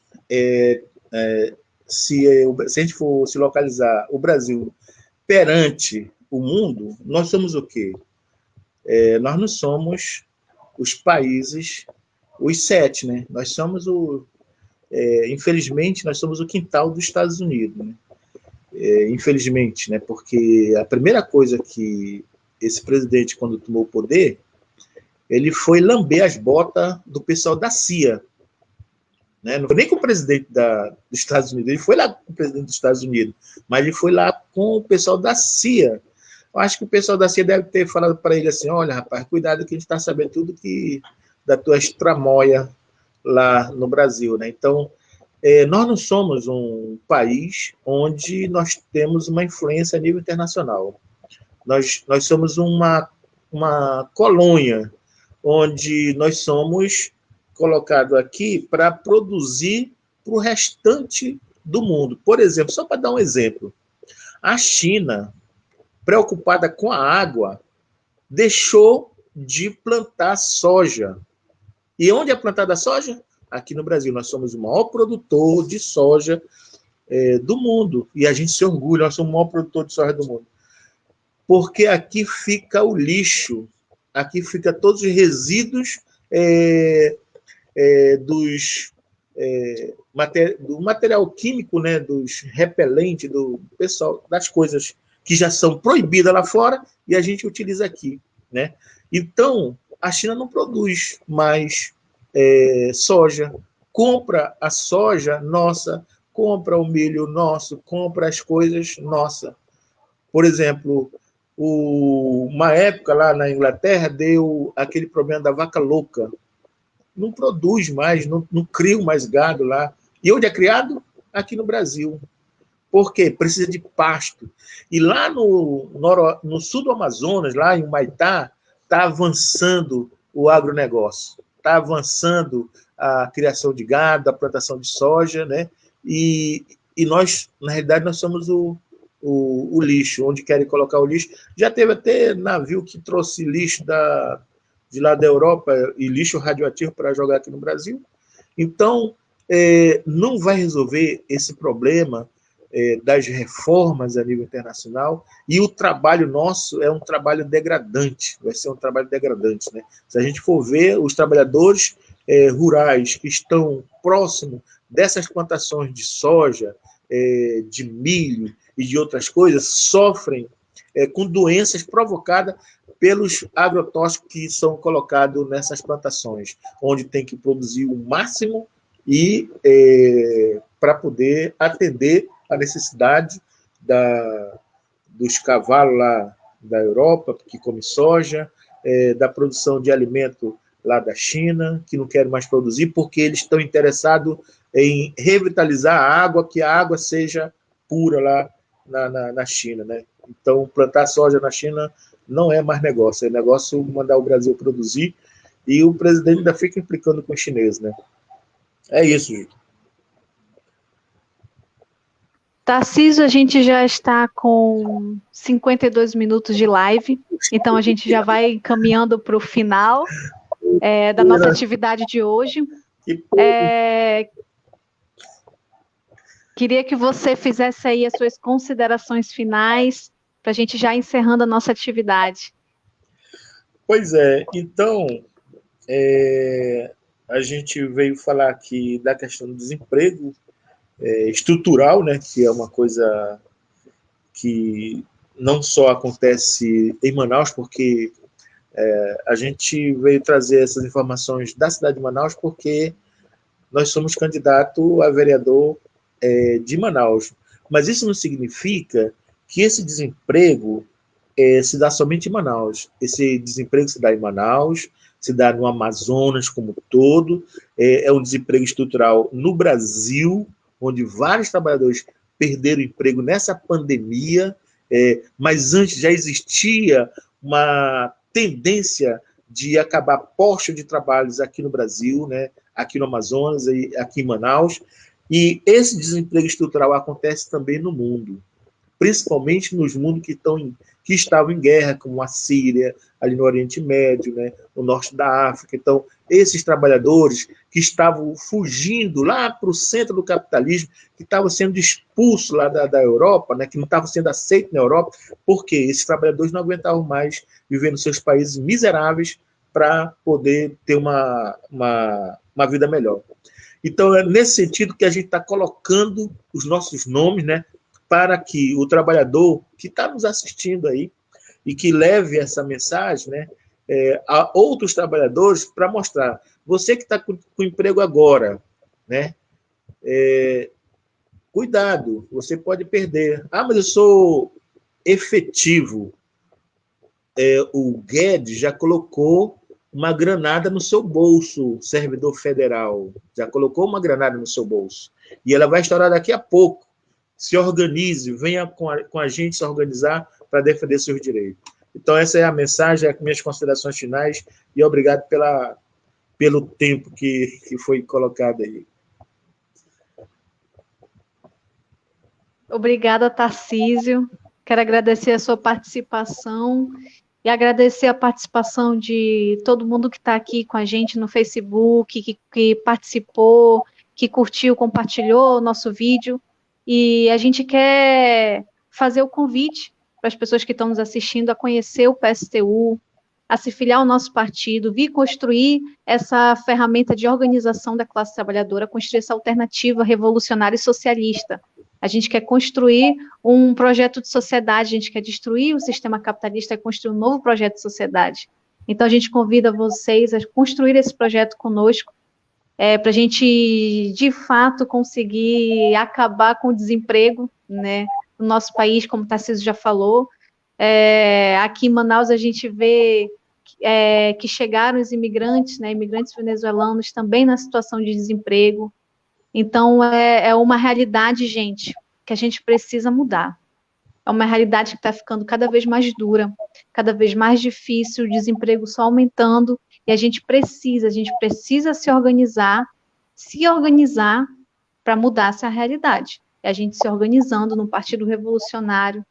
se a gente for se localizar o Brasil perante o mundo, nós somos o quê? Nós não somos os países, os 7, né? Nós somos infelizmente, nós somos o quintal dos Estados Unidos, né? Infelizmente, né? Porque a primeira coisa que esse presidente, quando tomou o poder, ele foi lamber as botas do pessoal da CIA, né? Não foi nem com o presidente dos Estados Unidos, ele foi lá com o presidente dos Estados Unidos, mas ele foi lá com o pessoal da CIA. Eu acho que o pessoal da CIA deve ter falado para ele assim: olha, rapaz, cuidado que a gente está sabendo tudo da tua tramóia lá no Brasil, né? Então, nós não somos um país onde nós temos uma influência a nível internacional. Nós somos uma colônia, onde nós somos colocados aqui para produzir para o restante do mundo. Por exemplo, só para dar um exemplo, a China, preocupada com a água, deixou de plantar soja. E onde é plantada a soja? Aqui no Brasil. Nós somos o maior produtor de soja do mundo. E a gente se orgulha, nós somos o maior produtor de soja do mundo. Porque aqui fica o lixo, aqui fica todos os resíduos do material químico, né, dos repelentes, do pessoal, das coisas que já são proibidas lá fora e a gente utiliza aqui, né? Então, a China não produz mais soja, compra a soja nossa, compra o milho nosso, compra as coisas nossa. Por exemplo, uma época lá na Inglaterra deu aquele problema da vaca louca. Não produz mais, não cria mais gado lá. E onde é criado? Aqui no Brasil. Por quê? Precisa de pasto. E lá no sul do Amazonas, lá em Humaitá, está avançando o agronegócio. Está avançando a criação de gado, a plantação de soja, né? E nós, na realidade, nós somos o lixo, onde querem colocar o lixo. Já teve até navio que trouxe lixo de lá da Europa e lixo radioativo para jogar aqui no Brasil. Então, não vai resolver esse problema das reformas a nível internacional, e o trabalho nosso é um trabalho degradante, vai ser um trabalho degradante, né? Se a gente for ver, os trabalhadores rurais que estão próximos dessas plantações de soja, de milho e de outras coisas, sofrem com doenças provocadas pelos agrotóxicos que são colocados nessas plantações, onde tem que produzir o máximo e para poder atender a necessidade dos cavalos lá da Europa, que comem soja, da produção de alimento lá da China, que não querem mais produzir, porque eles estão interessados em revitalizar a água, que a água seja pura lá na China, né? Então, plantar soja na China não é mais negócio, é negócio mandar o Brasil produzir, e o presidente ainda fica implicando com os chineses, né? É isso, gente. Tarcísio, a gente já está com 52 minutos de live, então a gente já vai caminhando para o final da nossa atividade de hoje. Queria que você fizesse aí as suas considerações finais, para a gente já encerrando a nossa atividade. Pois é, então, a gente veio falar aqui da questão do desemprego estrutural, né, que é uma coisa que não só acontece em Manaus, porque a gente veio trazer essas informações da cidade de Manaus porque nós somos candidato a vereador de Manaus. Mas isso não significa que esse desemprego se dá somente em Manaus. Esse desemprego se dá em Manaus, se dá no Amazonas como um todo, é um desemprego estrutural no Brasil, onde vários trabalhadores perderam emprego nessa pandemia, mas antes já existia uma tendência de acabar postos de trabalhos aqui no Brasil, né, aqui no Amazonas e aqui em Manaus, e esse desemprego estrutural acontece também no mundo, principalmente nos mundos que estavam em guerra, como a Síria, ali no Oriente Médio, né, no norte da África. Então, esses trabalhadores que estavam fugindo lá para o centro do capitalismo, que estavam sendo expulsos lá da Europa, né, que não estavam sendo aceitos na Europa, porque esses trabalhadores não aguentavam mais viver nos seus países miseráveis para poder ter uma vida melhor. Então, é nesse sentido que a gente está colocando os nossos nomes, né, para que o trabalhador que está nos assistindo aí e que leve essa mensagem, né, a outros trabalhadores, para mostrar, você que está com emprego agora, né, cuidado, você pode perder. Ah, mas eu sou efetivo. O Guedes já colocou uma granada no seu bolso, servidor federal, já colocou uma granada no seu bolso. E ela vai estourar daqui a pouco. Se organize, venha com a gente se organizar para defender seus direitos. Então, essa é a mensagem, as minhas considerações finais, e obrigado pelo tempo que foi colocado aí. Obrigada, Tarcísio. Quero agradecer a sua participação e agradecer a participação de todo mundo que está aqui com a gente no Facebook, que participou, que curtiu, compartilhou o nosso vídeo. E a gente quer fazer o convite para as pessoas que estão nos assistindo a conhecer o PSTU, a se filiar ao nosso partido, vir construir essa ferramenta de organização da classe trabalhadora, construir essa alternativa revolucionária e socialista. A gente quer construir um projeto de sociedade, a gente quer destruir o sistema capitalista e construir um novo projeto de sociedade. Então, a gente convida vocês a construir esse projeto conosco, para a gente, de fato, conseguir acabar com o desemprego, né, no nosso país, como o Tarcísio já falou. Aqui em Manaus, a gente vê que chegaram os imigrantes, né, imigrantes venezuelanos, também na situação de desemprego. Então, é uma realidade, gente, que a gente precisa mudar. É uma realidade que está ficando cada vez mais dura, cada vez mais difícil, o desemprego só aumentando, e a gente precisa se organizar para mudar essa realidade. É a gente se organizando no Partido Revolucionário,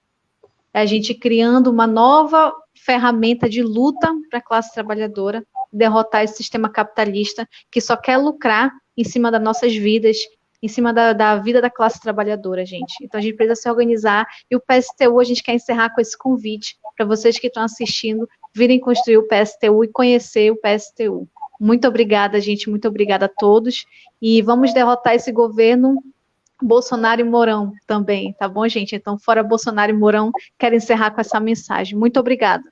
é a gente criando uma nova ferramenta de luta para a classe trabalhadora, derrotar esse sistema capitalista que só quer lucrar em cima das nossas vidas, em cima da vida da classe trabalhadora, gente. Então, a gente precisa se organizar, e o PSTU, a gente quer encerrar com esse convite para vocês que estão assistindo, virem construir o PSTU e conhecer o PSTU. Muito obrigada, gente, muito obrigada a todos, e vamos derrotar esse governo Bolsonaro e Mourão também, tá bom, gente? Então, fora Bolsonaro e Mourão, quero encerrar com essa mensagem. Muito obrigada.